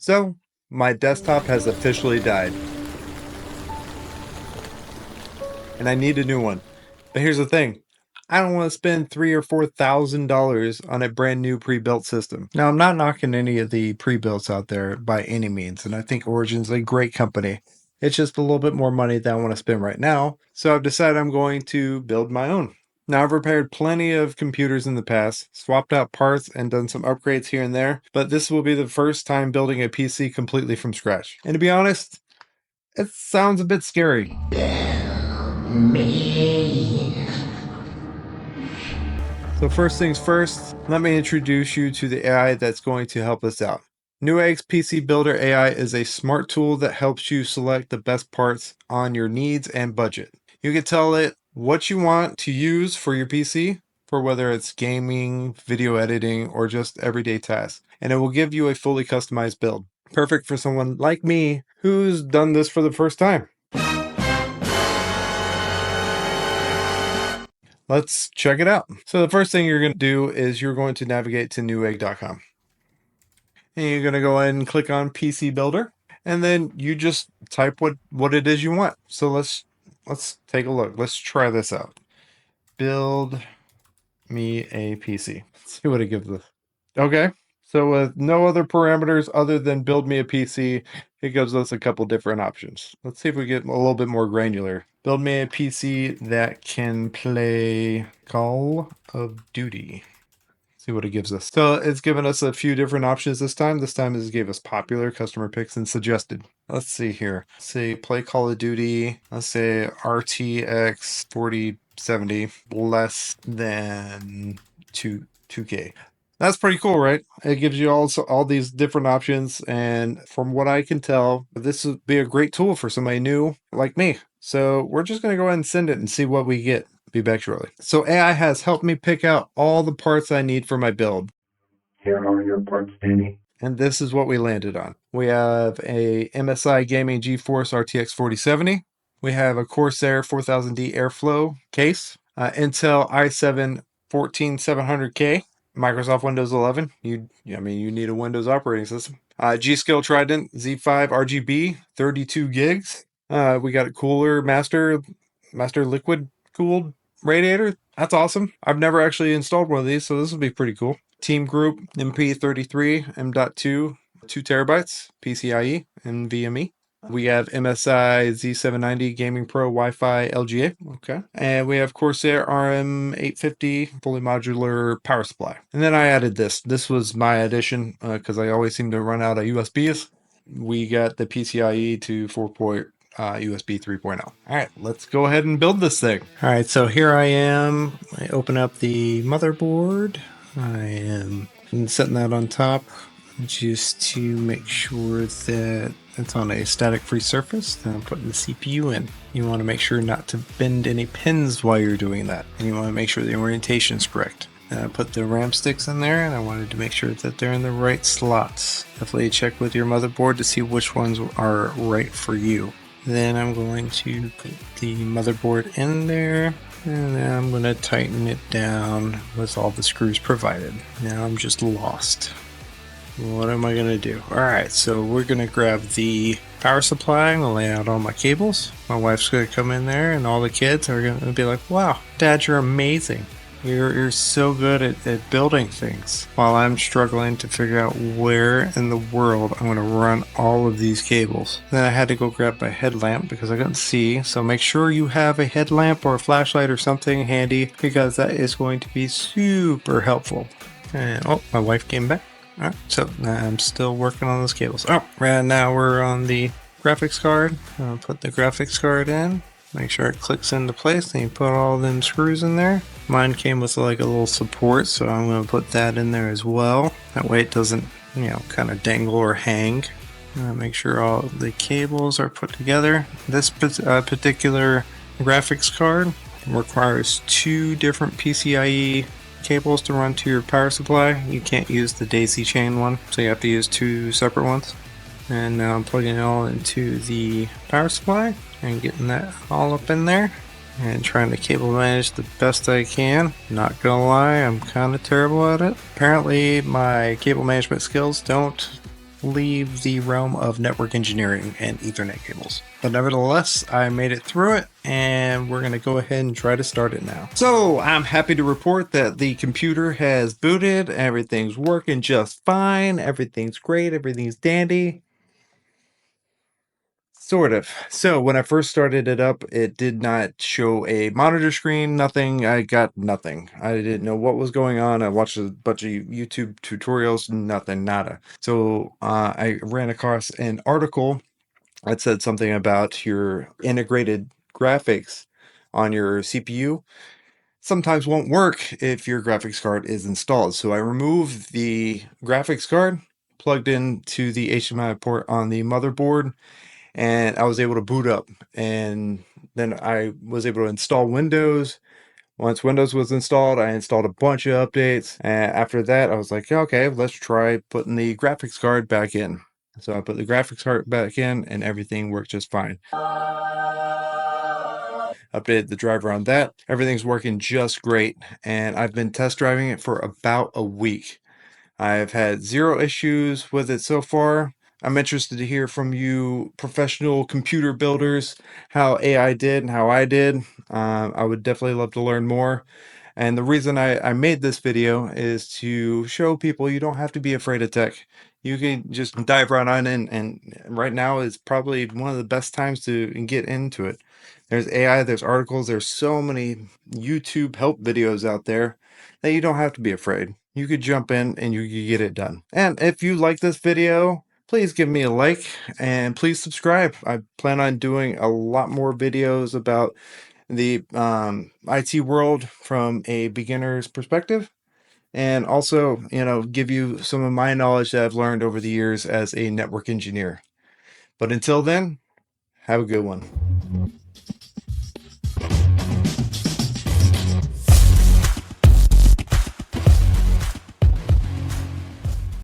So, my desktop has officially died, and I need a new one. But here's the thing. I don't want to spend $3,000 or $4,000 on a brand new pre-built system. Now, I'm not knocking any of the pre-builts out there by any means, and I think Origin's a great company. It's just a little bit more money than I want to spend right now, so I've decided I'm going to build my own. Now, I've repaired plenty of computers in the past, swapped out parts, and done some upgrades here and there, but this will be the first time building a PC completely from scratch. And to be honest, it sounds a bit scary. So first things first, let me introduce you to the AI that's going to help us out. Newegg's PC Builder AI is a smart tool that helps you select the best parts on your needs and budget. You can tell it what you want to use for your PC, for whether it's gaming, video editing, or just everyday tasks, and it will give you a fully customized build. Perfect for someone like me who's done this for the first time. Let's check it out. So the first thing you're going to do is you're going to navigate to newegg.com. And you're going to go ahead and click on PC Builder. And then you just type what it is you want. So let's take a look. Let's try this out. Build me a PC. Let's see what it gives us. Okay. So with no other parameters other than build me a PC, it gives us a couple different options. Let's see if we get a little bit more granular. Build me a PC that can play Call of Duty. See what it gives us. So it's given us a few different options this time. This time it gave us popular, customer picks, and suggested. Let's see here. Let's say play Call of Duty. Let's say RTX 4070 less than 2K. That's pretty cool, right? It gives you all these different options, and from what I can tell, this would be a great tool for somebody new like me. So we're just going to go ahead and send it and see what we get. Be back shortly. So AI has helped me pick out all the parts I need for my build. Here are your parts, Danny. And this is what we landed on. We have a MSI Gaming GeForce RTX 4070. We have a Corsair 4000D Airflow case, Intel i7 14700K, Microsoft Windows 11. You need a Windows operating system. G-Skill Trident Z5 RGB, 32 gigs. We got a cooler master liquid cooled radiator. That's awesome. I've never actually installed one of these, so this will be pretty cool. Team Group MP33 M.2 2 terabytes PCIe and NVMe. We have MSI Z790 Gaming Pro Wi-Fi LGA. Okay. And we have Corsair RM850 fully modular power supply. And then I added this. This was my addition because I always seem to run out of USBs. We got the PCIe to 4. USB 3.0. All right, let's go ahead and build this thing. All right, so here I am. I open up the motherboard. I am setting that on top just to make sure that it's on a static free surface. Then I'm putting the CPU in. You want to make sure not to bend any pins while you're doing that. And you want to make sure the orientation is correct. I put the RAM sticks in there, and I wanted to make sure that they're in the right slots. Definitely check with your motherboard to see which ones are right for you. Then I'm going to put the motherboard in there, and then I'm going to tighten it down with all the screws provided. Now I'm just lost. What am I going to do? Alright, so we're going to grab the power supply. I'm going to lay out all my cables. My wife's going to come in there, and all the kids are going to be like, wow, Dad, you're amazing. You're so good at building things, while I'm struggling to figure out where in the world I'm going to run all of these cables. Then I had to go grab my headlamp because I couldn't see, so make sure you have a headlamp or a flashlight or something handy, because that is going to be super helpful. And oh, my wife came back. Alright, so I'm still working on those cables. Oh, right now we're on the graphics card. I'll put the graphics card in. Make sure it clicks into place, then you put all them screws in there. Mine came with like a little support, so I'm going to put that in there as well. That way it doesn't, kind of dangle or hang. Make sure all the cables are put together. This particular graphics card requires 2 different PCIe cables to run to your power supply. You can't use the daisy chain one, so you have to use 2 separate ones. And now I'm plugging it all into the power supply and getting that all up in there and trying to cable manage the best I can. Not gonna lie, I'm kind of terrible at it. Apparently my cable management skills don't leave the realm of network engineering and Ethernet cables. But nevertheless, I made it through it, and we're going to go ahead and try to start it now. So I'm happy to report that the computer has booted. Everything's working just fine. Everything's great. Everything's dandy. Sort of. So when I first started it up, it did not show a monitor screen, nothing. I got nothing. I didn't know what was going on. I watched a bunch of YouTube tutorials, nothing, nada. So I ran across an article that said something about your integrated graphics on your CPU sometimes won't work if your graphics card is installed. So I removed the graphics card, plugged into the HDMI port on the motherboard, and I was able to boot up. And then I was able to install Windows. Once Windows was installed, I installed a bunch of updates. And after that, I was like, okay, let's try putting the graphics card back in. So I put the graphics card back in, and everything worked just fine. Updated the driver on that. Everything's working just great, and I've been test driving it for about a week. I've had zero issues with it so far. I'm interested to hear from you professional computer builders how AI did and how I did. I would definitely love to learn more. And the reason I made this video is to show people you don't have to be afraid of tech. You can just dive right on in, and right now is probably one of the best times to get into it. There's AI, there's articles, there's so many YouTube help videos out there that you don't have to be afraid. You could jump in and you could get it done. And if you like this video, please give me a like and please subscribe. I plan on doing a lot more videos about the IT world from a beginner's perspective, and also, give you some of my knowledge that I've learned over the years as a network engineer. But until then, have a good one.